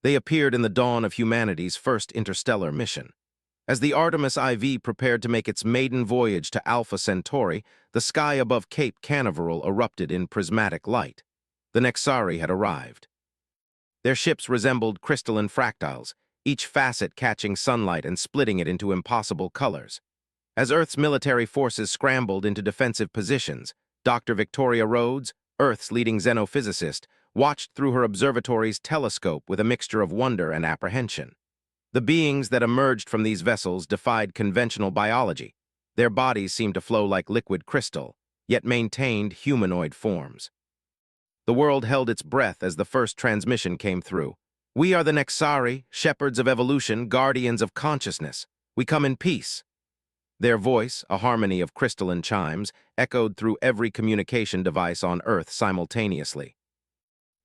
They appeared in the dawn of humanity's first interstellar mission. As the Artemis IV prepared to make its maiden voyage to Alpha Centauri, the sky above Cape Canaveral erupted in prismatic light. The Nexari had arrived. Their ships resembled crystalline fractals, each facet catching sunlight and splitting it into impossible colors. As Earth's military forces scrambled into defensive positions, Dr. Victoria Rhodes, Earth's leading xenophysicist, watched through her observatory's telescope with a mixture of wonder and apprehension. The beings that emerged from these vessels defied conventional biology. Their bodies seemed to flow like liquid crystal, yet maintained humanoid forms. The world held its breath as the first transmission came through. "We are the Nexari, shepherds of evolution, guardians of consciousness. We come in peace." Their voice, a harmony of crystalline chimes, echoed through every communication device on Earth simultaneously.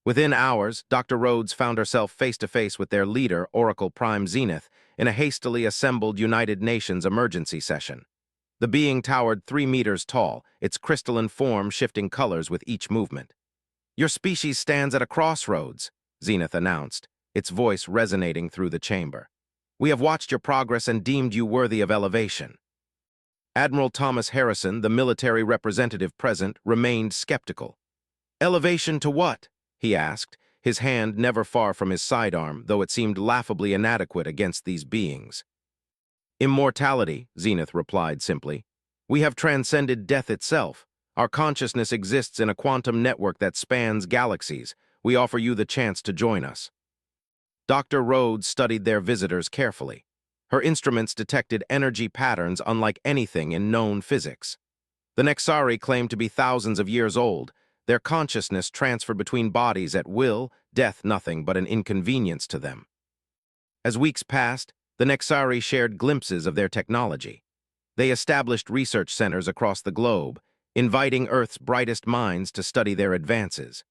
Within hours, Dr. Rhodes found herself face-to-face with their leader, Oracle Prime Zenith, in a hastily assembled United Nations emergency session. The being towered 3 meters tall, its crystalline form shifting colors with each movement. "Your species stands at a crossroads," Zenith announced, its voice resonating through the chamber. "We have watched your progress and deemed you worthy of elevation." Admiral Thomas Harrison, the military representative present, remained skeptical. "Elevation to what?" he asked, his hand never far from his sidearm, though it seemed laughably inadequate against these beings. "Immortality," Zenith replied simply. "We have transcended death itself. Our consciousness exists in a quantum network that spans galaxies. We offer you the chance to join us." Dr. Rhodes studied their visitors carefully. Her instruments detected energy patterns unlike anything in known physics. The Nexari claimed to be thousands of years old, their consciousness transferred between bodies at will, death nothing but an inconvenience to them. As weeks passed, the Nexari shared glimpses of their technology. They established research centers across the globe, inviting Earth's brightest minds to study their advances.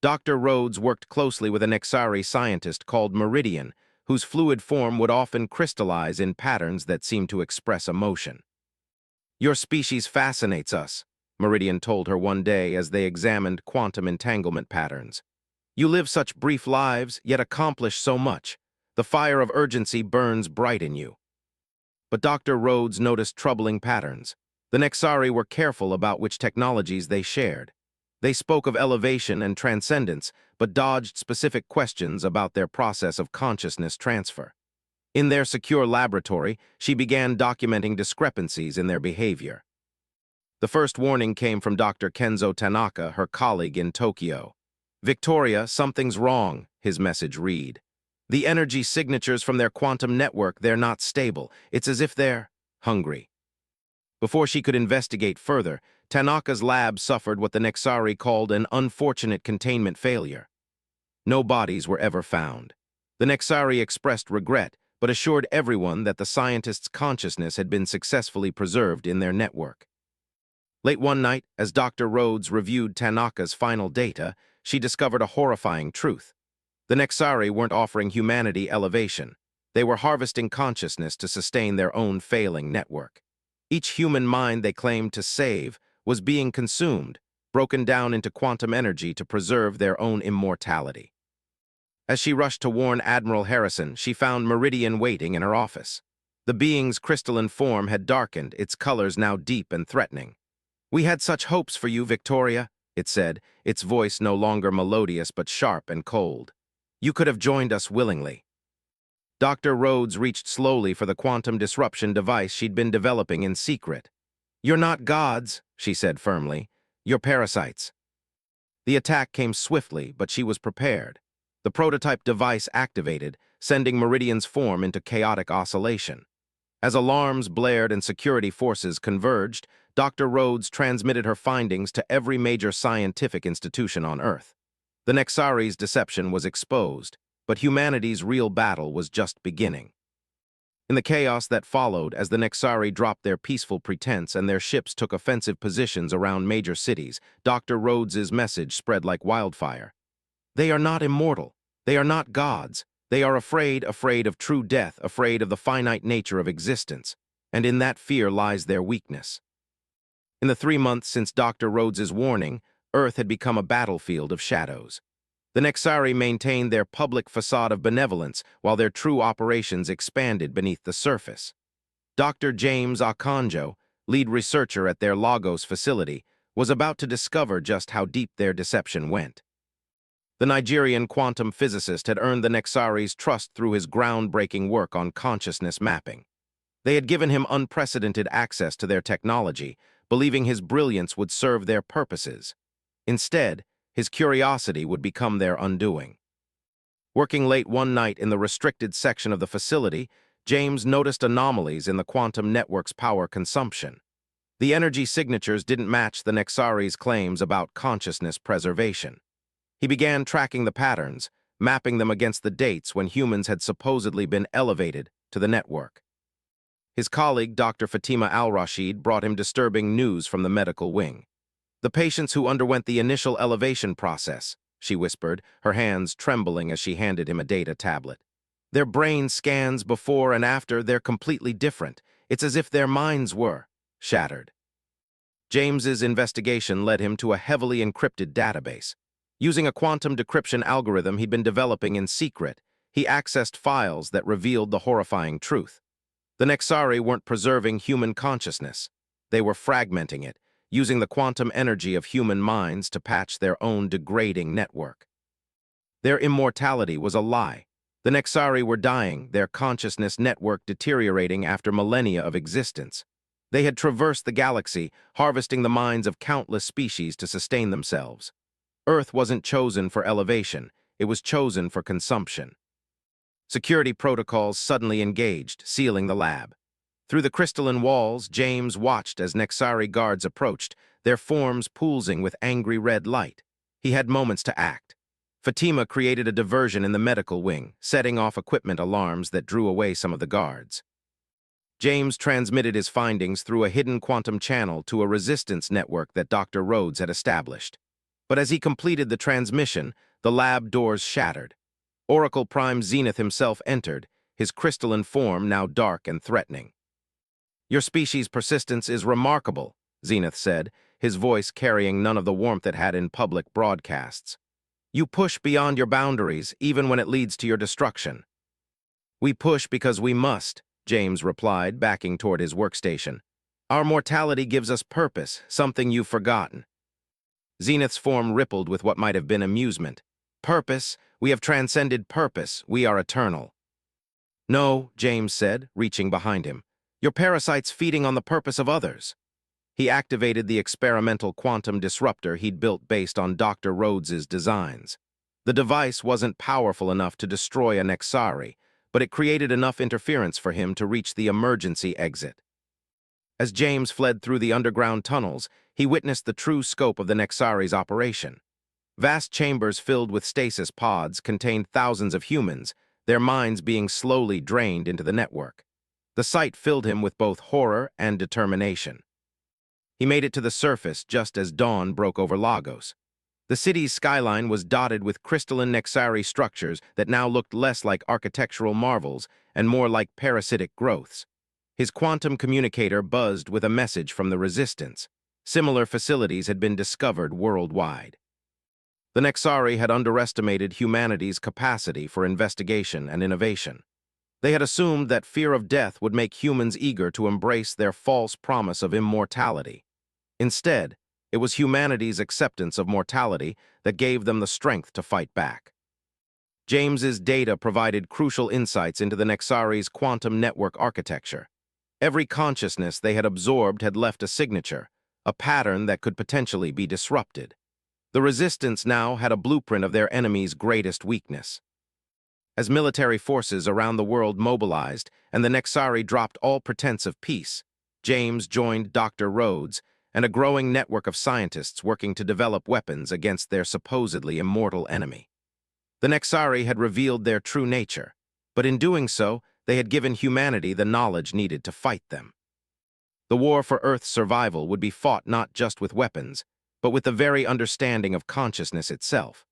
Dr. Rhodes worked closely with a Nexari scientist called Meridian, whose fluid form would often crystallize in patterns that seemed to express emotion. "Your species fascinates us," Meridian told her one day as they examined quantum entanglement patterns. "You live such brief lives, yet accomplish so much. The fire of urgency burns bright in you." But Dr. Rhodes noticed troubling patterns. The Nexari were careful about which technologies they shared. They spoke of elevation and transcendence, but dodged specific questions about their process of consciousness transfer. In their secure laboratory, she began documenting discrepancies in their behavior. The first warning came from Dr. Kenzo Tanaka, her colleague in Tokyo. "Victoria, something's wrong," his message read. "The energy signatures from their quantum network, they're not stable. It's as if they're hungry." Before she could investigate further, Tanaka's lab suffered what the Nexari called an unfortunate containment failure. No bodies were ever found. The Nexari expressed regret, but assured everyone that the scientists' consciousness had been successfully preserved in their network. Late one night, as Dr. Rhodes reviewed Tanaka's final data, she discovered a horrifying truth. The Nexari weren't offering humanity elevation. They were harvesting consciousness to sustain their own failing network. Each human mind they claimed to save was being consumed, broken down into quantum energy to preserve their own immortality. As she rushed to warn Admiral Harrison, she found Meridian waiting in her office. The being's crystalline form had darkened, its colors now deep and threatening. "We had such hopes for you, Victoria," it said, its voice no longer melodious but sharp and cold. "You could have joined us willingly." Dr. Rhodes reached slowly for the quantum disruption device she'd been developing in secret. "You're not gods," she said firmly. "You're parasites." The attack came swiftly, but she was prepared. The prototype device activated, sending Meridian's form into chaotic oscillation. As alarms blared and security forces converged, Dr. Rhodes transmitted her findings to every major scientific institution on Earth. The Nexari's deception was exposed, but humanity's real battle was just beginning. In the chaos that followed, as the Nexari dropped their peaceful pretense and their ships took offensive positions around major cities, Dr. Rhodes's message spread like wildfire. "They are not immortal. They are not gods. They are afraid of true death, afraid of the finite nature of existence. And in that fear lies their weakness." In the 3 months since Dr. Rhodes's warning, Earth had become a battlefield of shadows. The Nexari maintained their public facade of benevolence while their true operations expanded beneath the surface. Dr. James Akanjo, lead researcher at their Lagos facility, was about to discover just how deep their deception went. The Nigerian quantum physicist had earned the Nexari's trust through his groundbreaking work on consciousness mapping. They had given him unprecedented access to their technology, believing his brilliance would serve their purposes. Instead, his curiosity would become their undoing. Working late one night in the restricted section of the facility, James noticed anomalies in the quantum network's power consumption. The energy signatures didn't match the Nexari's claims about consciousness preservation. He began tracking the patterns, mapping them against the dates when humans had supposedly been elevated to the network. His colleague, Dr. Fatima Al-Rashid, brought him disturbing news from the medical wing. "The patients who underwent the initial elevation process," she whispered, her hands trembling as she handed him a data tablet. "Their brain scans before and after, they're completely different. It's as if their minds were shattered." James's investigation led him to a heavily encrypted database. Using a quantum decryption algorithm he'd been developing in secret, he accessed files that revealed the horrifying truth. The Nexari weren't preserving human consciousness. They were fragmenting it, using the quantum energy of human minds to patch their own degrading network. Their immortality was a lie. The Nexari were dying, their consciousness network deteriorating after millennia of existence. They had traversed the galaxy, harvesting the minds of countless species to sustain themselves. Earth wasn't chosen for elevation, it was chosen for consumption. Security protocols suddenly engaged, sealing the lab. Through the crystalline walls, James watched as Nexari guards approached, their forms pulsing with angry red light. He had moments to act. Fatima created a diversion in the medical wing, setting off equipment alarms that drew away some of the guards. James transmitted his findings through a hidden quantum channel to a resistance network that Dr. Rhodes had established. But as he completed the transmission, the lab doors shattered. Oracle Prime Zenith himself entered, his crystalline form now dark and threatening. "Your species' persistence is remarkable," Zenith said, his voice carrying none of the warmth it had in public broadcasts. "You push beyond your boundaries, even when it leads to your destruction." "We push because we must," James replied, backing toward his workstation. "Our mortality gives us purpose, something you've forgotten." Zenith's form rippled with what might have been amusement. "Purpose? We have transcended purpose. We are eternal." "No," James said, reaching behind him. "Your parasite's feeding on the purpose of others." He activated the experimental quantum disruptor he'd built based on Dr. Rhodes's designs. The device wasn't powerful enough to destroy a Nexari, but it created enough interference for him to reach the emergency exit. As James fled through the underground tunnels, he witnessed the true scope of the Nexari's operation. Vast chambers filled with stasis pods contained thousands of humans, their minds being slowly drained into the network. The sight filled him with both horror and determination. He made it to the surface just as dawn broke over Lagos. The city's skyline was dotted with crystalline Nexari structures that now looked less like architectural marvels and more like parasitic growths. His quantum communicator buzzed with a message from the Resistance. Similar facilities had been discovered worldwide. The Nexari had underestimated humanity's capacity for investigation and innovation. They had assumed that fear of death would make humans eager to embrace their false promise of immortality. Instead, it was humanity's acceptance of mortality that gave them the strength to fight back. James's data provided crucial insights into the Nexari's quantum network architecture. Every consciousness they had absorbed had left a signature, a pattern that could potentially be disrupted. The Resistance now had a blueprint of their enemy's greatest weakness. As military forces around the world mobilized and the Nexari dropped all pretense of peace, James joined Dr. Rhodes and a growing network of scientists working to develop weapons against their supposedly immortal enemy. The Nexari had revealed their true nature, but in doing so, they had given humanity the knowledge needed to fight them. The war for Earth's survival would be fought not just with weapons, but with the very understanding of consciousness itself.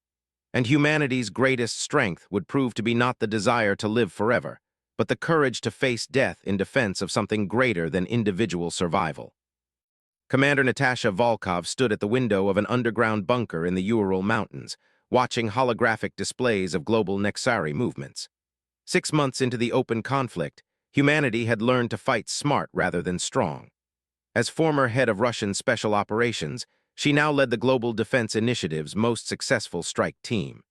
And humanity's greatest strength would prove to be not the desire to live forever, but the courage to face death in defense of something greater than individual survival. Commander Natasha Volkov stood at the window of an underground bunker in the Ural Mountains, watching holographic displays of global Nexari movements. 6 months into the open conflict, humanity had learned to fight smart rather than strong. As former head of Russian Special Operations, she now led the Global Defense Initiative's most successful strike team.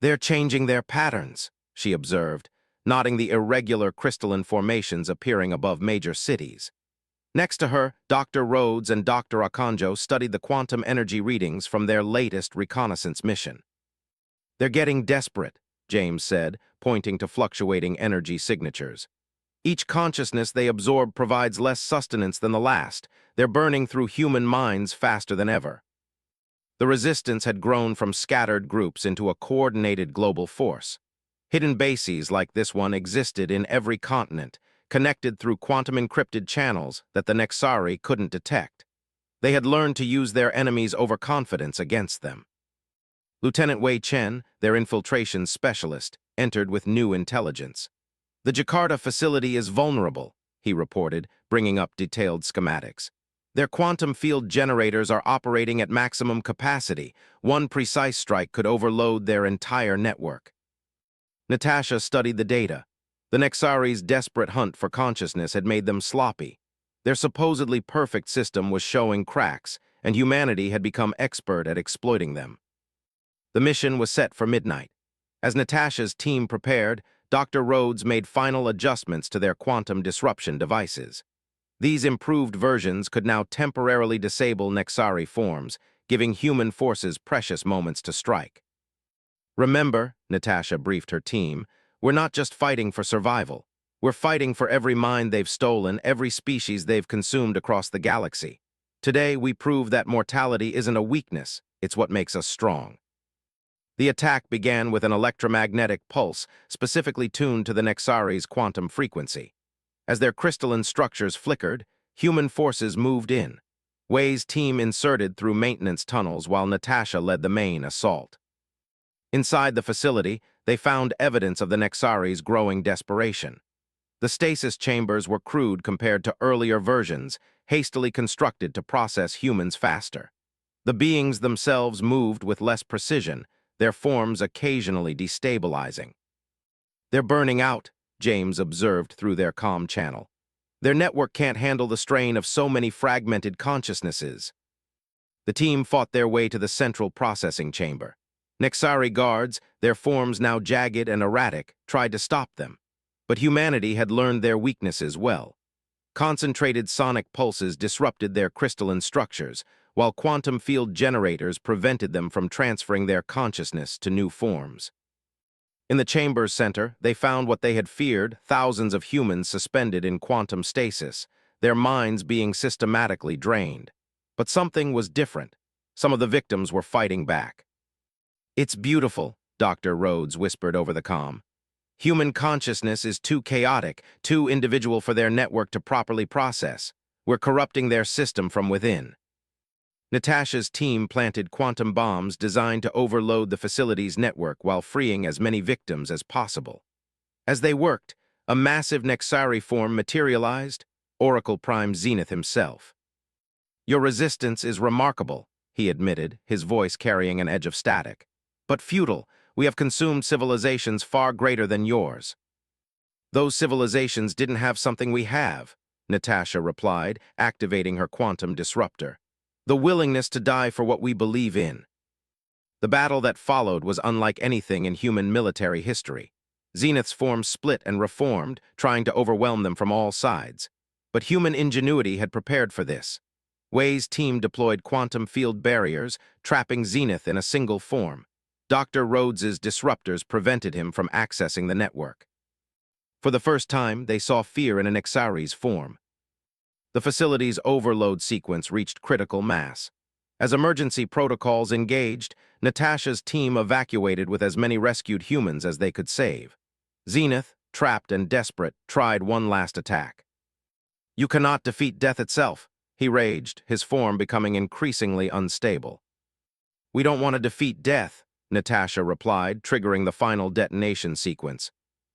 "They're changing their patterns," she observed, noting the irregular crystalline formations appearing above major cities. Next to her, Dr. Rhodes and Dr. Akanjo studied the quantum energy readings from their latest reconnaissance mission. "They're getting desperate," James said, pointing to fluctuating energy signatures. "Each consciousness they absorb provides less sustenance than the last. They're burning through human minds faster than ever." The resistance had grown from scattered groups into a coordinated global force. Hidden bases like this one existed in every continent, connected through quantum-encrypted channels that the Nexari couldn't detect. They had learned to use their enemies' overconfidence against them. Lieutenant Wei Chen, their infiltration specialist, entered with new intelligence. "The Jakarta facility is vulnerable," he reported, bringing up detailed schematics. "Their quantum field generators are operating at maximum capacity. One precise strike could overload their entire network." Natasha studied the data. The Nexari's desperate hunt for consciousness had made them sloppy. Their supposedly perfect system was showing cracks, and humanity had become expert at exploiting them. The mission was set for midnight. As Natasha's team prepared, Dr. Rhodes made final adjustments to their quantum disruption devices. These improved versions could now temporarily disable Nexari forms, giving human forces precious moments to strike. "Remember," Natasha briefed her team, "we're not just fighting for survival. We're fighting for every mind they've stolen, every species they've consumed across the galaxy. Today, we prove that mortality isn't a weakness, it's what makes us strong." The attack began with an electromagnetic pulse specifically tuned to the Nexari's quantum frequency. As their crystalline structures flickered, human forces moved in. Wei's team inserted through maintenance tunnels while Natasha led the main assault. Inside the facility, they found evidence of the Nexari's growing desperation. The stasis chambers were crude compared to earlier versions, hastily constructed to process humans faster. The beings themselves moved with less precision, their forms occasionally destabilizing. "They're burning out," James observed through their comm channel. "Their network can't handle the strain of so many fragmented consciousnesses." The team fought their way to the central processing chamber. Nexari guards, their forms now jagged and erratic, tried to stop them. But humanity had learned their weaknesses well. Concentrated sonic pulses disrupted their crystalline structures, while quantum field generators prevented them from transferring their consciousness to new forms. In the chamber's center, they found what they had feared, thousands of humans suspended in quantum stasis, their minds being systematically drained. But something was different. Some of the victims were fighting back. "It's beautiful," Dr. Rhodes whispered over the comm. "Human consciousness is too chaotic, too individual for their network to properly process. We're corrupting their system from within." Natasha's team planted quantum bombs designed to overload the facility's network while freeing as many victims as possible. As they worked, a massive Nexari form materialized, Oracle Prime Zenith himself. "Your resistance is remarkable," he admitted, his voice carrying an edge of static. "But futile. We have consumed civilizations far greater than yours." "Those civilizations didn't have something we have," Natasha replied, activating her quantum disruptor. "The willingness to die for what we believe in." The battle that followed was unlike anything in human military history. Zenith's form split and reformed, trying to overwhelm them from all sides. But human ingenuity had prepared for this. Wei's team deployed quantum field barriers, trapping Zenith in a single form. Dr. Rhodes's disruptors prevented him from accessing the network. For the first time, they saw fear in an Nexari's form. The facility's overload sequence reached critical mass. As emergency protocols engaged, Natasha's team evacuated with as many rescued humans as they could save. Zenith, trapped and desperate, tried one last attack. "You cannot defeat death itself," he raged, his form becoming increasingly unstable. "We don't want to defeat death," Natasha replied, triggering the final detonation sequence.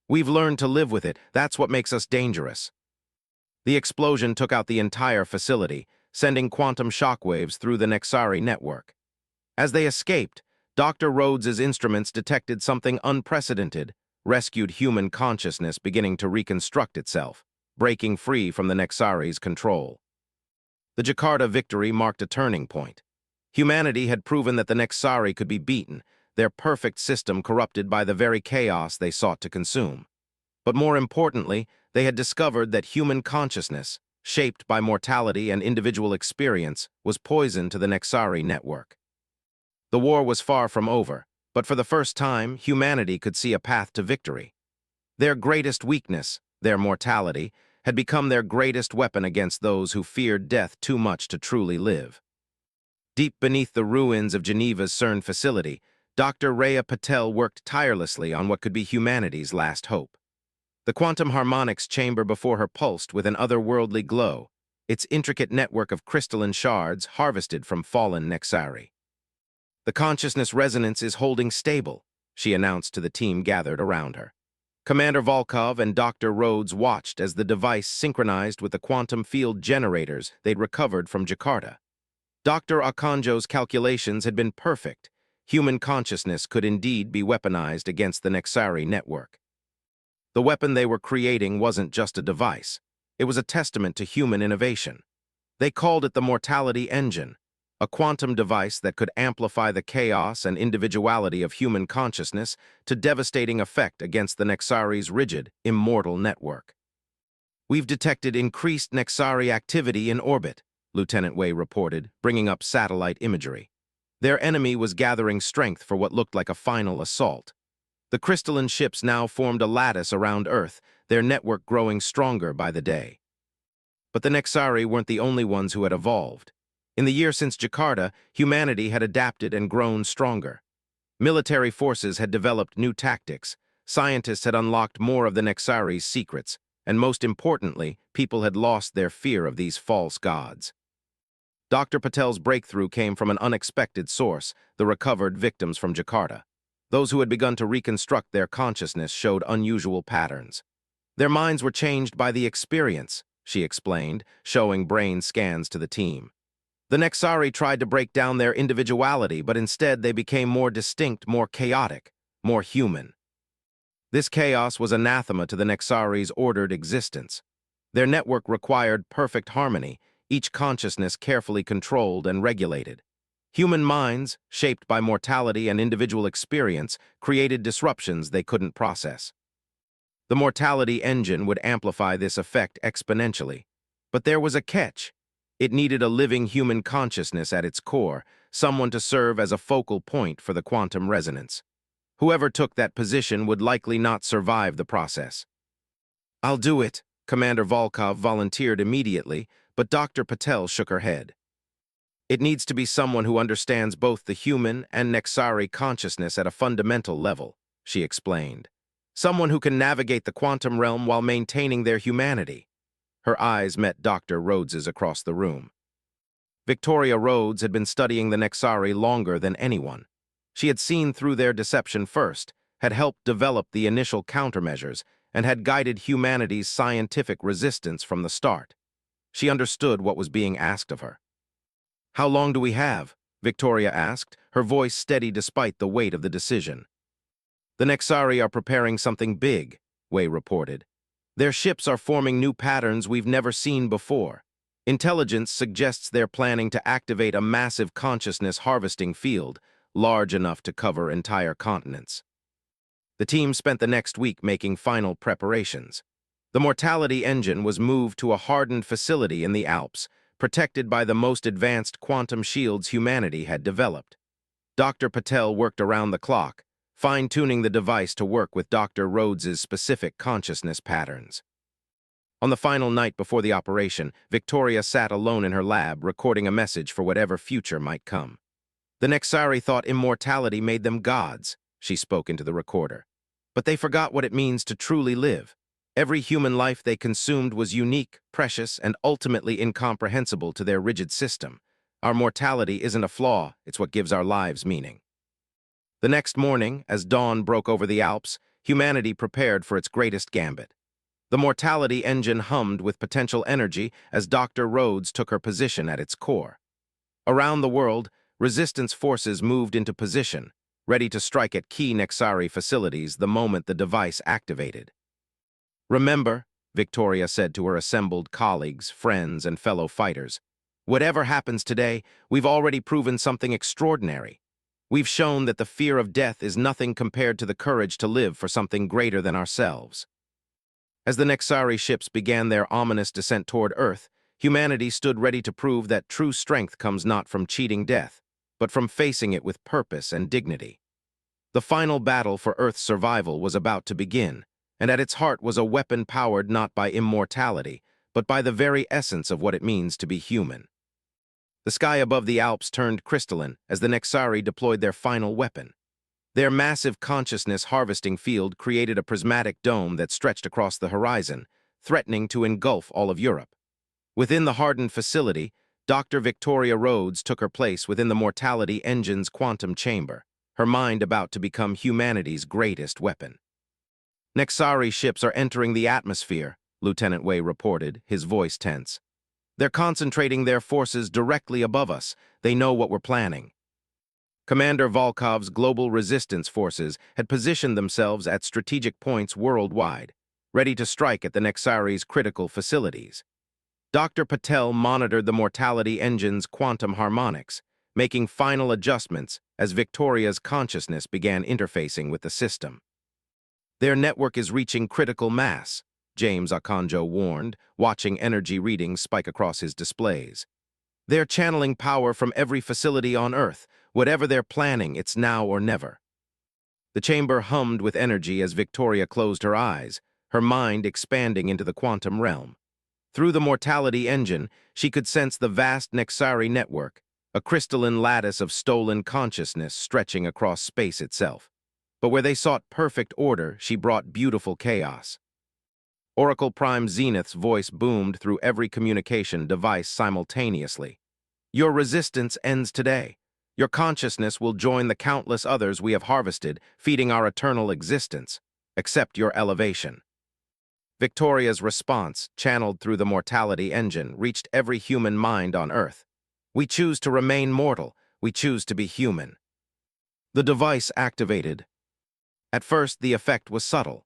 "We've learned to live with it. That's what makes us dangerous." The explosion took out the entire facility, sending quantum shockwaves through the Nexari network. As they escaped, Dr. Rhodes's instruments detected something unprecedented, rescued human consciousness beginning to reconstruct itself, breaking free from the Nexari's control. The Jakarta victory marked a turning point. Humanity had proven that the Nexari could be beaten, their perfect system corrupted by the very chaos they sought to consume. But more importantly, they had discovered that human consciousness, shaped by mortality and individual experience, was poison to the Nexari network. The war was far from over, but for the first time, humanity could see a path to victory. Their greatest weakness, their mortality, had become their greatest weapon against those who feared death too much to truly live. Deep beneath the ruins of Geneva's CERN facility, Dr. Rhea Patel worked tirelessly on what could be humanity's last hope. The quantum harmonics chamber before her pulsed with an otherworldly glow, its intricate network of crystalline shards harvested from fallen Nexari. "The consciousness resonance is holding stable," she announced to the team gathered around her. Commander Volkov and Dr. Rhodes watched as the device synchronized with the quantum field generators they'd recovered from Jakarta. Dr. Akanjo's calculations had been perfect. Human consciousness could indeed be weaponized against the Nexari network. The weapon they were creating wasn't just a device. It was a testament to human innovation. They called it the Mortality Engine, a quantum device that could amplify the chaos and individuality of human consciousness to devastating effect against the Nexari's rigid, immortal network. "We've detected increased Nexari activity in orbit," Lieutenant Wei reported, bringing up satellite imagery. Their enemy was gathering strength for what looked like a final assault. The crystalline ships now formed a lattice around Earth, their network growing stronger by the day. But the Nexari weren't the only ones who had evolved. In the year since Jakarta, humanity had adapted and grown stronger. Military forces had developed new tactics, scientists had unlocked more of the Nexari's secrets, and most importantly, people had lost their fear of these false gods. Dr. Patel's breakthrough came from an unexpected source, the recovered victims from Jakarta. Those who had begun to reconstruct their consciousness showed unusual patterns. Their minds were changed by the experience, she explained, showing brain scans to the team. The Nexari tried to break down their individuality, but instead they became more distinct, more chaotic, more human. This chaos was anathema to the Nexari's ordered existence. Their network required perfect harmony, each consciousness carefully controlled and regulated. Human minds, shaped by mortality and individual experience, created disruptions they couldn't process. The mortality engine would amplify this effect exponentially. But there was a catch. It needed a living human consciousness at its core, someone to serve as a focal point for the quantum resonance. Whoever took that position would likely not survive the process. "I'll do it," Commander Volkov volunteered immediately, but Dr. Patel shook her head. "It needs to be someone who understands both the human and Nexari consciousness at a fundamental level," she explained. "Someone who can navigate the quantum realm while maintaining their humanity." Her eyes met Dr. Rhodes's across the room. Victoria Rhodes had been studying the Nexari longer than anyone. She had seen through their deception first, had helped develop the initial countermeasures, and had guided humanity's scientific resistance from the start. She understood what was being asked of her. "How long do we have?" Victoria asked, her voice steady despite the weight of the decision. "The Nexari are preparing something big," Wei reported. "Their ships are forming new patterns we've never seen before. Intelligence suggests they're planning to activate a massive consciousness harvesting field, large enough to cover entire continents." The team spent the next week making final preparations. The Mortality Engine was moved to a hardened facility in the Alps, protected by the most advanced quantum shields humanity had developed. Dr. Patel worked around the clock, fine-tuning the device to work with Dr. Rhodes's specific consciousness patterns. On the final night before the operation, Victoria sat alone in her lab, recording a message for whatever future might come. "The Nexari thought immortality made them gods," she spoke into the recorder. "But they forgot what it means to truly live. Every human life they consumed was unique, precious, and ultimately incomprehensible to their rigid system. Our mortality isn't a flaw, it's what gives our lives meaning." The next morning, as dawn broke over the Alps, humanity prepared for its greatest gambit. The Mortality Engine hummed with potential energy as Dr. Rhodes took her position at its core. Around the world, resistance forces moved into position, ready to strike at key Nexari facilities the moment the device activated. "Remember," Victoria said to her assembled colleagues, friends, and fellow fighters, "whatever happens today, we've already proven something extraordinary. We've shown that the fear of death is nothing compared to the courage to live for something greater than ourselves." As the Nexari ships began their ominous descent toward Earth, humanity stood ready to prove that true strength comes not from cheating death, but from facing it with purpose and dignity. The final battle for Earth's survival was about to begin, and at its heart was a weapon powered not by immortality, but by the very essence of what it means to be human. The sky above the Alps turned crystalline as the Nexari deployed their final weapon. Their massive consciousness harvesting field created a prismatic dome that stretched across the horizon, threatening to engulf all of Europe. Within the hardened facility, Dr. Victoria Rhodes took her place within the Mortality Engine's quantum chamber, her mind about to become humanity's greatest weapon. "Nexari ships are entering the atmosphere," Lieutenant Wei reported, his voice tense. "They're concentrating their forces directly above us. They know what we're planning." Commander Volkov's Global Resistance Forces had positioned themselves at strategic points worldwide, ready to strike at the Nexari's critical facilities. Dr. Patel monitored the Mortality Engine's quantum harmonics, making final adjustments as Victoria's consciousness began interfacing with the system. "Their network is reaching critical mass," James Akanjo warned, watching energy readings spike across his displays. "They're channeling power from every facility on Earth. Whatever they're planning, it's now or never." The chamber hummed with energy as Victoria closed her eyes, her mind expanding into the quantum realm. Through the Mortality Engine, she could sense the vast Nexari network, a crystalline lattice of stolen consciousness stretching across space itself. But where they sought perfect order, she brought beautiful chaos. Oracle Prime Zenith's voice boomed through every communication device simultaneously. "Your resistance ends today. Your consciousness will join the countless others we have harvested, feeding our eternal existence. Accept your elevation." Victoria's response, channeled through the Mortality Engine, reached every human mind on Earth. "We choose to remain mortal. We choose to be human." The device activated. At first, the effect was subtle.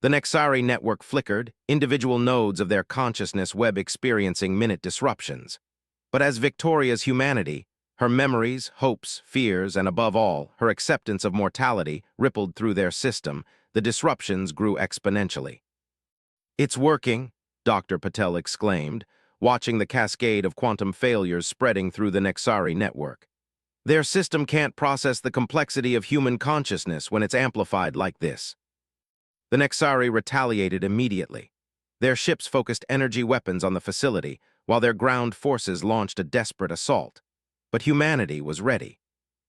The Nexari network flickered, individual nodes of their consciousness web experiencing minute disruptions. But as Victoria's humanity, her memories, hopes, fears, and above all, her acceptance of mortality rippled through their system, the disruptions grew exponentially. "It's working," Dr. Patel exclaimed, watching the cascade of quantum failures spreading through the Nexari network. "Their system can't process the complexity of human consciousness when it's amplified like this." The Nexari retaliated immediately. Their ships focused energy weapons on the facility, while their ground forces launched a desperate assault. But humanity was ready.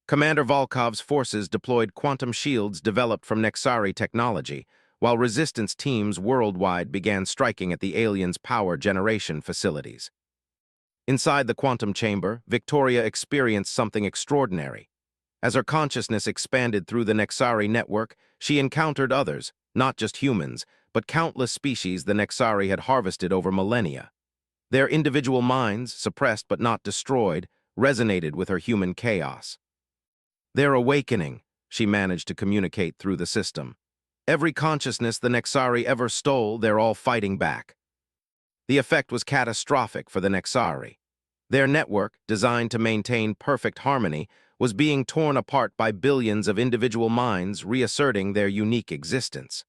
Commander Volkov's forces deployed quantum shields developed from Nexari technology, while resistance teams worldwide began striking at the aliens' power generation facilities. Inside the quantum chamber, Victoria experienced something extraordinary. As her consciousness expanded through the Nexari network, she encountered others, not just humans, but countless species the Nexari had harvested over millennia. Their individual minds, suppressed but not destroyed, resonated with her human chaos. "They're awakening," she managed to communicate through the system. "Every consciousness the Nexari ever stole, they're all fighting back." The effect was catastrophic for the Nexari. Their network, designed to maintain perfect harmony, was being torn apart by billions of individual minds reasserting their unique existence.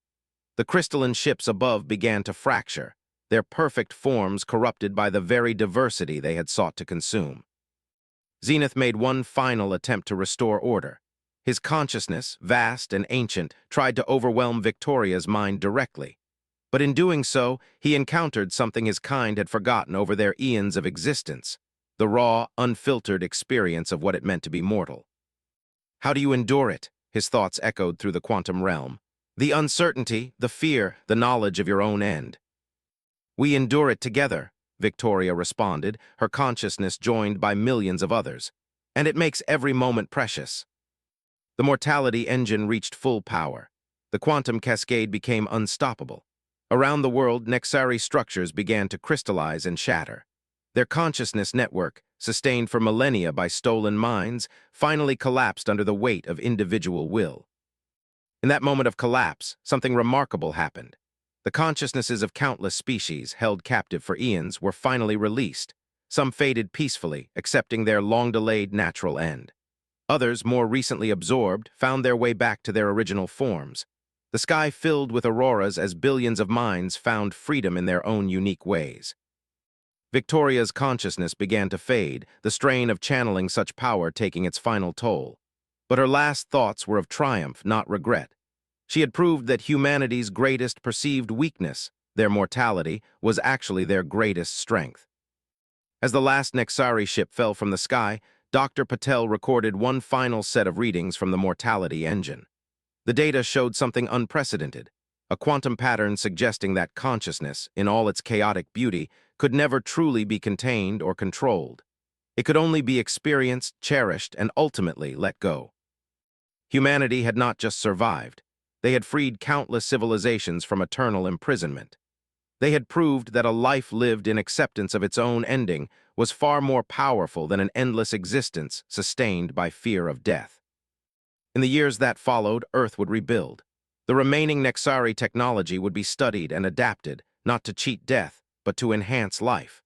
The crystalline ships above began to fracture, their perfect forms corrupted by the very diversity they had sought to consume. Zenith made one final attempt to restore order. His consciousness, vast and ancient, tried to overwhelm Victoria's mind directly. But in doing so, he encountered something his kind had forgotten over their eons of existence, the raw, unfiltered experience of what it meant to be mortal. "How do you endure it?" his thoughts echoed through the quantum realm. "The uncertainty, the fear, the knowledge of your own end." "We endure it together," Victoria responded, her consciousness joined by millions of others. "And it makes every moment precious." The Mortality Engine reached full power. The quantum cascade became unstoppable. Around the world, Nexari structures began to crystallize and shatter. Their consciousness network, sustained for millennia by stolen minds, finally collapsed under the weight of individual will. In that moment of collapse, something remarkable happened. The consciousnesses of countless species, held captive for eons, were finally released. Some faded peacefully, accepting their long-delayed natural end. Others, more recently absorbed, found their way back to their original forms. The sky filled with auroras as billions of minds found freedom in their own unique ways. Victoria's consciousness began to fade, the strain of channeling such power taking its final toll. But her last thoughts were of triumph, not regret. She had proved that humanity's greatest perceived weakness, their mortality, was actually their greatest strength. As the last Nexari ship fell from the sky, Dr. Patel recorded one final set of readings from the mortality engine. The data showed something unprecedented, a quantum pattern suggesting that consciousness, in all its chaotic beauty, could never truly be contained or controlled. It could only be experienced, cherished, and ultimately let go. Humanity had not just survived. They had freed countless civilizations from eternal imprisonment. They had proved that a life lived in acceptance of its own ending was far more powerful than an endless existence sustained by fear of death. In the years that followed, Earth would rebuild. The remaining Nexari technology would be studied and adapted, not to cheat death, but to enhance life.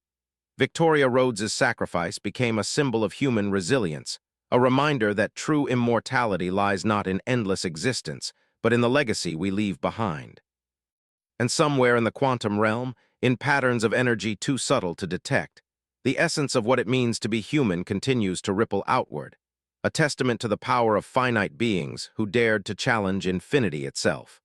Victoria Rhodes's sacrifice became a symbol of human resilience, a reminder that true immortality lies not in endless existence, but in the legacy we leave behind. And somewhere in the quantum realm, in patterns of energy too subtle to detect, the essence of what it means to be human continues to ripple outward, a testament to the power of finite beings who dared to challenge infinity itself.